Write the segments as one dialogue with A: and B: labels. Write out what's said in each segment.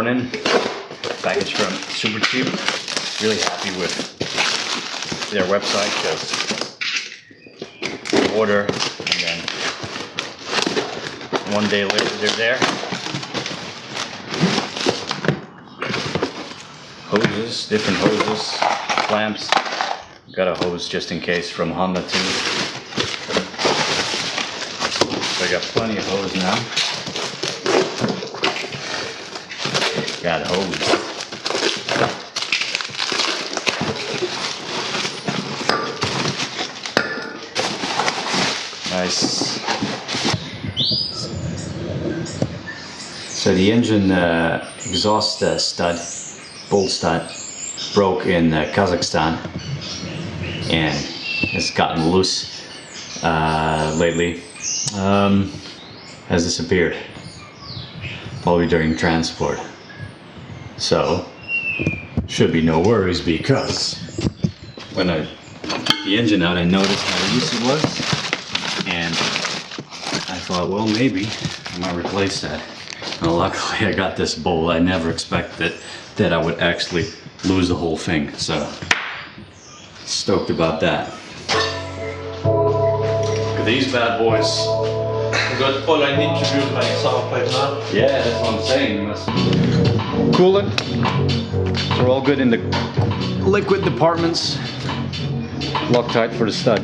A: morning. Package from Super Cheap. Really happy with their website because order and then one day later they're there. Hoses, different hoses, clamps. Got a hose just in case from Honda too. So I got plenty of hose now. Got hose. Nice. So the engine exhaust stud, bolt stud, broke in Kazakhstan and it's gotten loose lately. Has disappeared probably during transport. So should be no worries because when I took the engine out I noticed how loose it was and I thought, well, maybe I might replace that. Well, luckily I got this bolt. I never expected that I would actually lose the whole thing, so stoked about that. Look at these bad boys.
B: You got all I need to do my sound pipe now.
A: Yeah, that's what I'm saying. You must... Coolant. We're all good in the liquid departments. Loctite for the stud.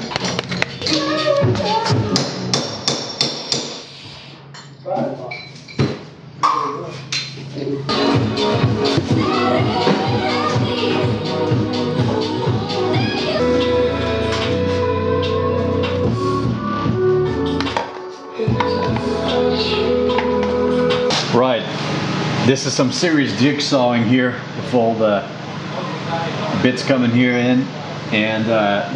A: Right, this is some serious jigsawing here with all the bits coming here in, and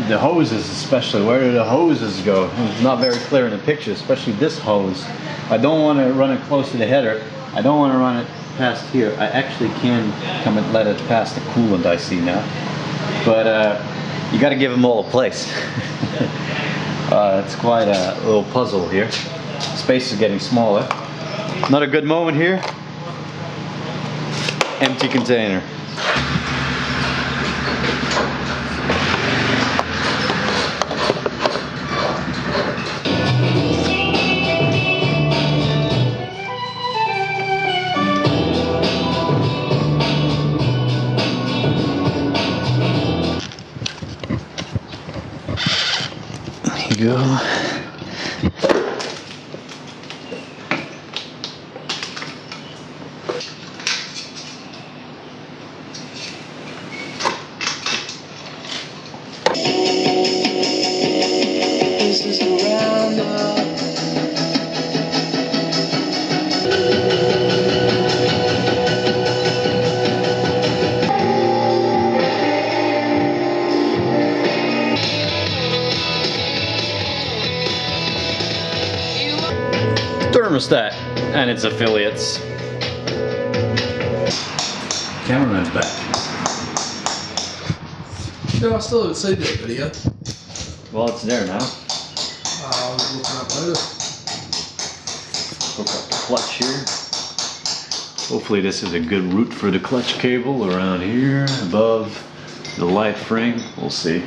A: the hoses especially. Where do the hoses go? It's not very clear in the picture, especially this hose. I don't want to run it close to the header. I don't want to run it past here. I actually can come and let it past the coolant I see now, but you got to give them all a place. It's quite a little puzzle here. Space is getting smaller. Not a good moment here. Empty container. There you go. Thermostat and its affiliates. Cameraman's back.
B: No, I still haven't seen that video.
A: Well, it's there now.
B: I'll look it up later.
A: Hook up the clutch here. Hopefully this is a good route for the clutch cable around here above the light frame. We'll see.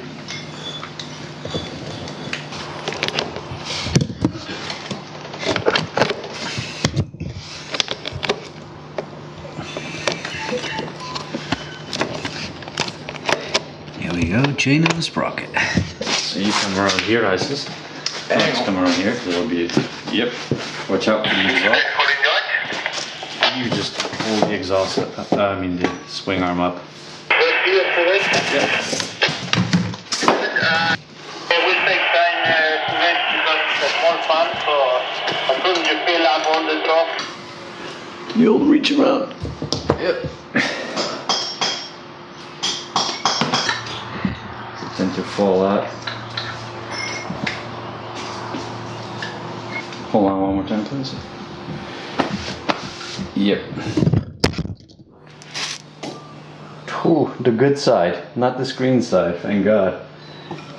A: Here we go, chain and the sprocket. So you come around here, Isis. Let's come around here. There'll be, yep. Watch out for the exhaust. You just hold the exhaust up, the swing arm up.
C: Yep. It will take time to rent because it's a small pump, so as soon as you fill up all the drop.
A: You'll reach around.
B: Yep.
A: They tend to fall out. Hold on one more time, please. Yep. Ooh, the good side, not the screen side, thank God.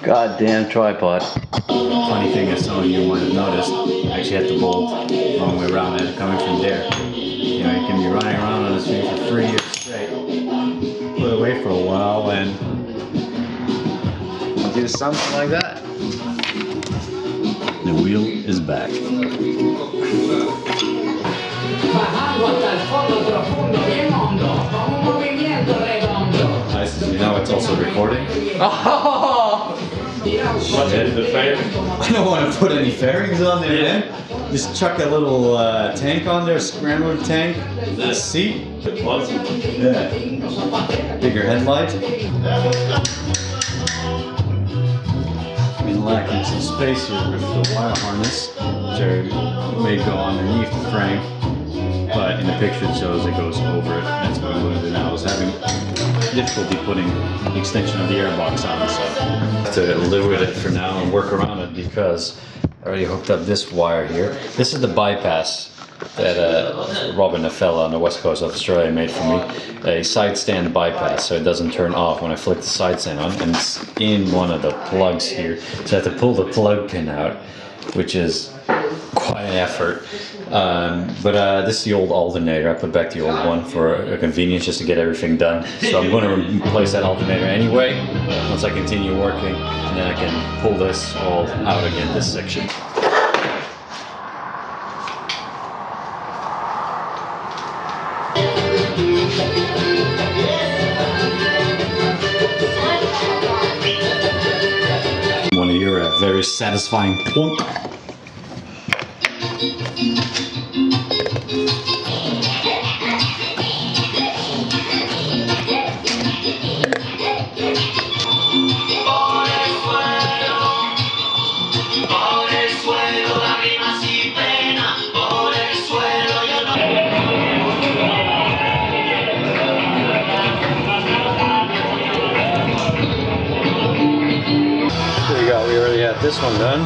A: Goddamn tripod. Funny thing is, some of you might have noticed, I actually have to bolt long way around it coming from there. You know, you can be running around on this thing for 3 years straight, put it away for a while, and do something like that. The wheel is back. Nice, you know it's also recording.
B: What's in the fairing?
A: I don't want to put any fairings on there, man. Just chuck a little tank on there, scrambler tank, a seat. Yeah. Bigger headlight. Been lacking some space here with the wire harness, which I may go underneath the frame, but in the picture it shows it goes over it. That's what I'm going to do now. I was having difficulty putting the extension of the airbox on, so I have to live with it for now and work around it because I already hooked up this wire here. This is the bypass that Robin, a fella on the west coast of Australia, made for me. A side stand bypass, so it doesn't turn off when I flick the side stand on, and it's in one of the plugs here. So I have to pull the plug pin out, which is quite an effort. But this is the old alternator. I put back the old one for a convenience, just to get everything done. So I'm going to replace that alternator anyway once I continue working, and then I can pull this all out again, this section. One of your very satisfying plunk. We already had this one done.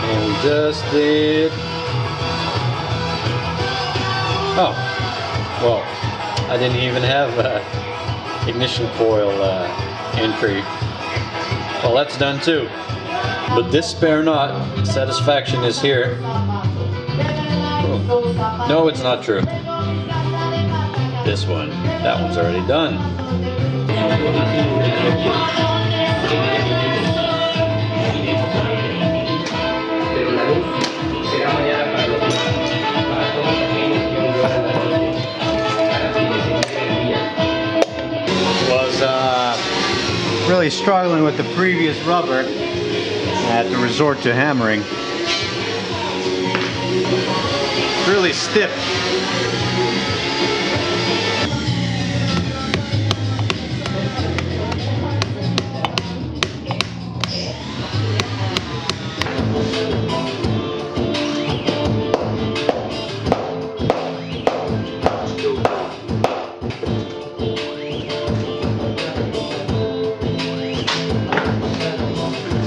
A: And we just did... Oh, well, I didn't even have ignition coil entry. Well, that's done too. But this spare knot, satisfaction is here. Oh. No, it's not true. This one, that one's already done. Was really struggling with the previous rubber. I had to resort to hammering. It's really stiff.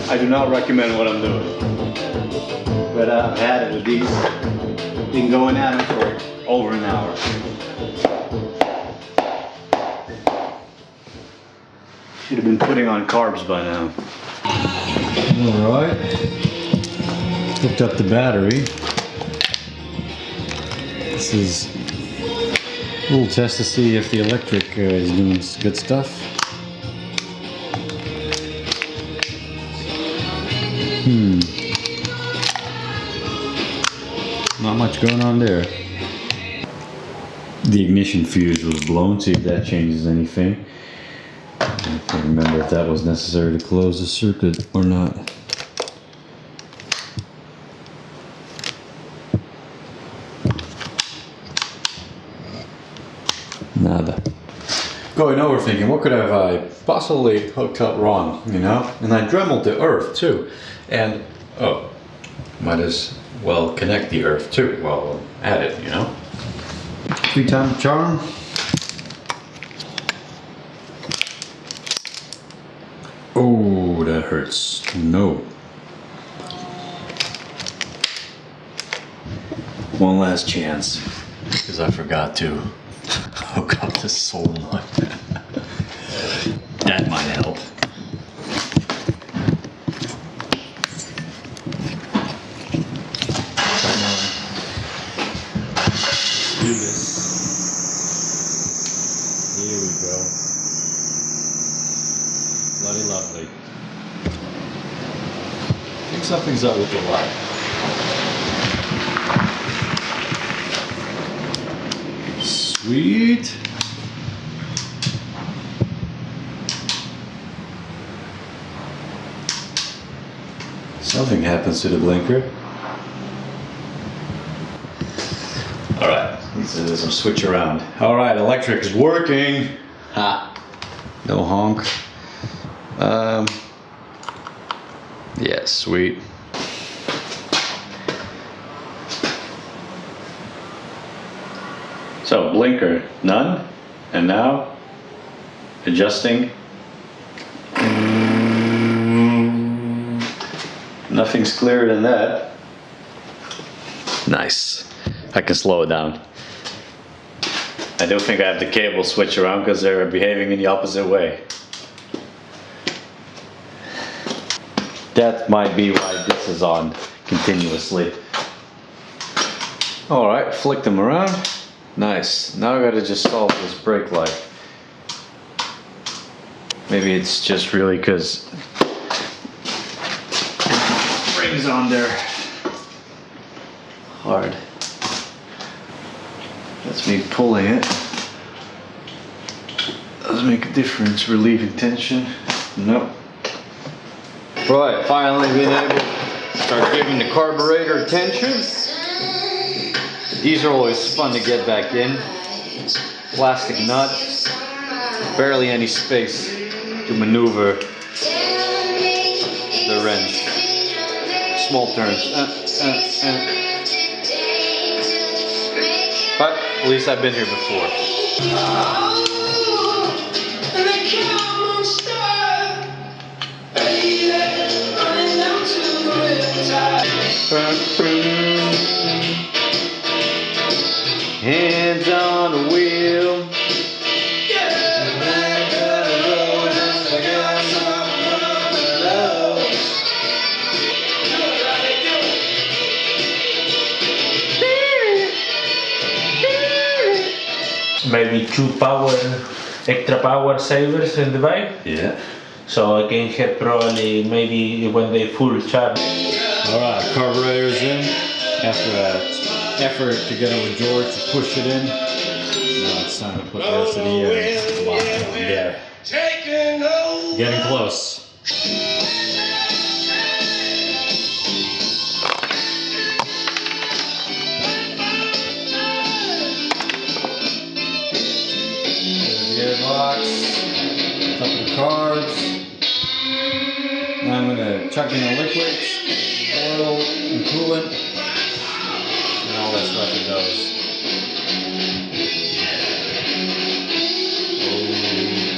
A: I do not recommend what I'm doing, but I've had it with these. Been going at them for over an hour. Should have been putting on carbs by now. All right, hooked up the battery. This is a little test to see if the electric is doing good stuff. Not much going on there. The ignition fuse was blown, see if that changes anything. I can't remember if that was necessary to close the circuit or not. Nada. Going over thinking, what could have I possibly hooked up wrong, you know? And I dremeled the earth too. And, oh, might as well connect the earth too while we're at it, you know? 3-time charm. Oh, that hurts. No. One last chance, because I forgot to hook up the soul nut. That might help. think something's up with the light. Sweet. Something happens to the blinker. All right, let's do some switch around. All right, electric is working. Ha, no honk. Yeah, sweet. So blinker, none. And now, adjusting. Nothing's clearer than that. Nice. I can slow it down. I don't think I have the cable switch around because they're behaving in the opposite way. That might be why this is on continuously. Alright, flick them around. Nice. Now I gotta just solve this brake light. Maybe it's just really because rings on there hard. That's me pulling it. Does make a difference, relieving tension. Nope. Right, finally being able to start giving the carburetor attention. These are always fun to get back in. Plastic nut. Barely any space to maneuver the wrench. Small turns. But at least I've been here before. Hands on the wheel.
B: Maybe 2 extra power savers in the bike.
A: Yeah.
B: So I can have probably maybe when they full charge.
A: Alright, carburetor's in. After an effort to get over George to push it in. Now it's time to put the rest of the air lock down there. Getting close. Gearbox, top of the carbs. Now I'm going to chuck in the liquids, oil and coolant, and all that's left of those. Oh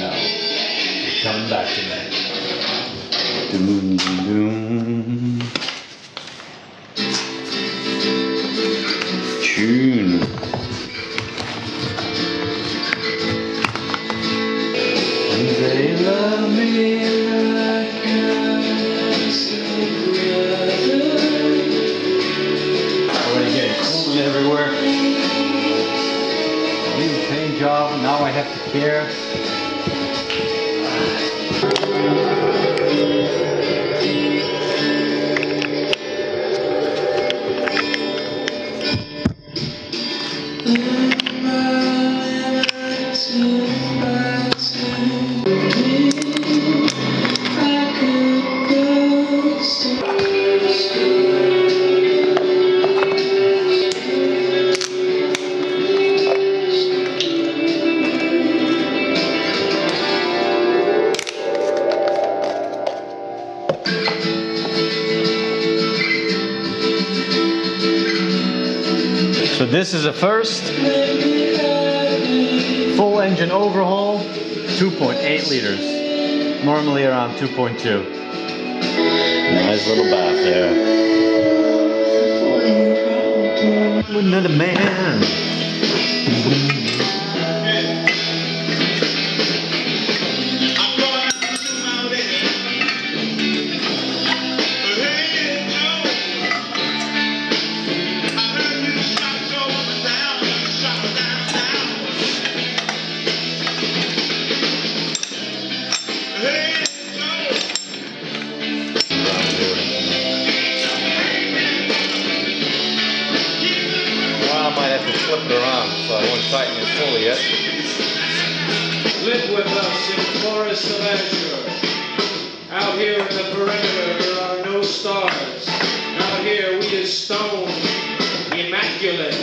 A: no, you're coming back to me. Doom, doom. Tune. They love me like already getting coolant everywhere. New paint job, now I have to care. So this is a first full engine overhaul, 2.8 liters, normally around 2.2. Nice little bath there. Another man. tighten it fully yet.
D: Live with us in forests of azure. Out here in the perimeter there are no stars. Out here we is stone, immaculate.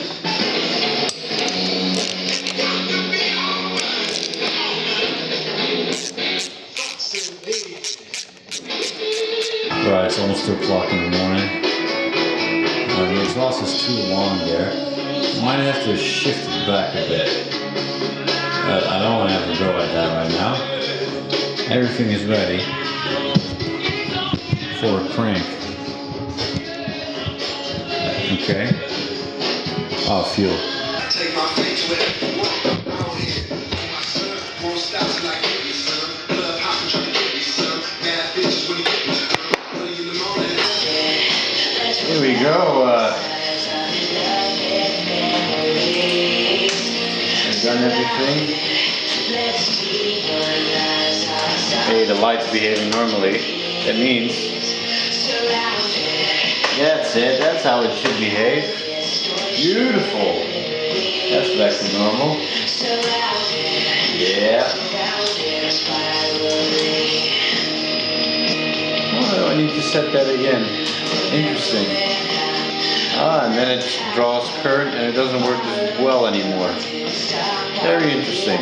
A: Right, it's almost 2 o'clock in the morning. The exhaust is too long there. Might have to shift it back a bit. I don't want to have to go at that right now. Everything is ready for a crank. Okay. Oh, fuel.
E: Take my face with it. Out here. My son won't stop till I get me some. Love hopping, trying to get me some. Bad bitches when you get me some. Early in the morning.
A: Here we go. I've done everything. Hey, the light's behaving normally. That means that's it. That's how it should behave. Beautiful. That's back to normal. Yeah. Oh, I need to set that again. Interesting. And then it draws current and it doesn't work as well anymore. Very interesting.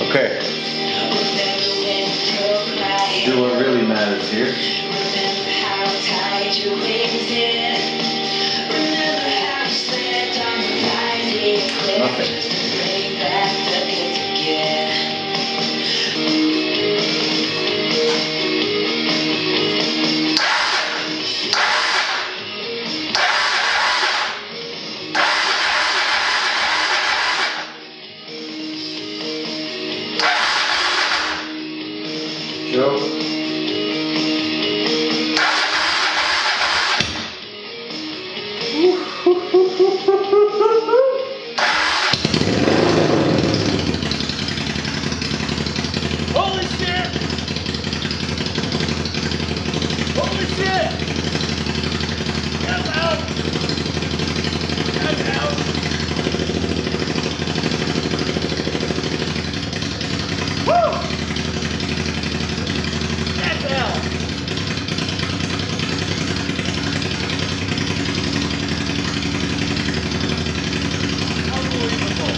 A: Okay. Let's do what really matters here. Nothing. Joe.
D: Holy shit! Holy shit! That's out! That's out! Woo! That's out! Unbelievable!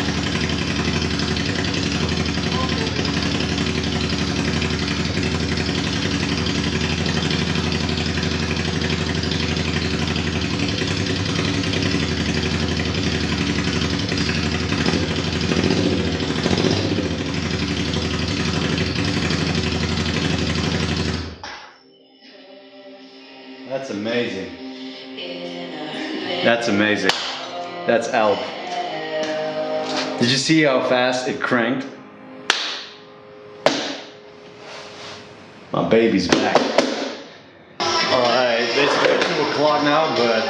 A: That's amazing. That's amazing. That's Alp. Did you see how fast it cranked? My baby's back. Alright, basically at 2 o'clock now, but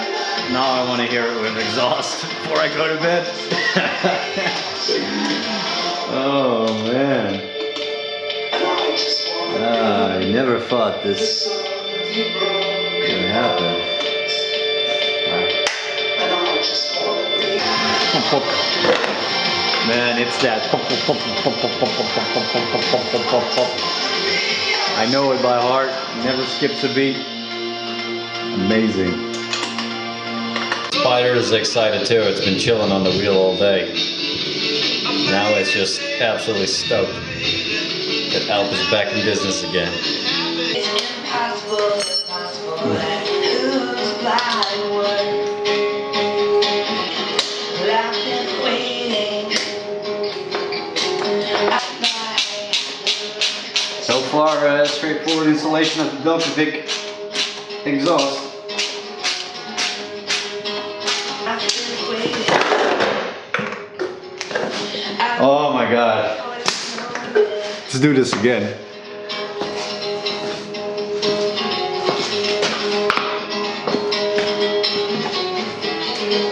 A: now I want to hear it with exhaust before I go to bed. Oh man. I never thought this would happen. Man, it's that. I know it by heart. Never skips a beat. Amazing. Spider is excited too. It's been chilling on the wheel all day. Now it's just absolutely stoked that Alp is back in business again. So far, straightforward installation of the Delkevic exhaust. Oh my god. Let's do this again.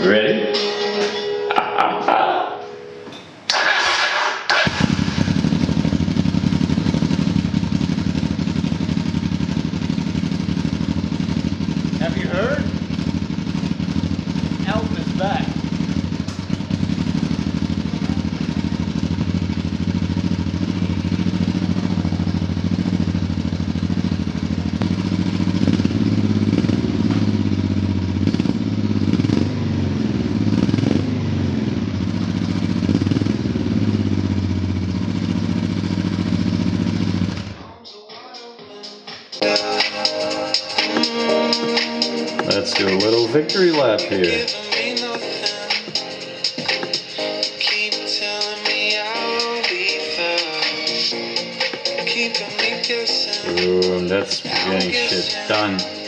A: Ready? Have you heard? Alp is back. Let's do a little victory lap here. Boom, that's getting shit done.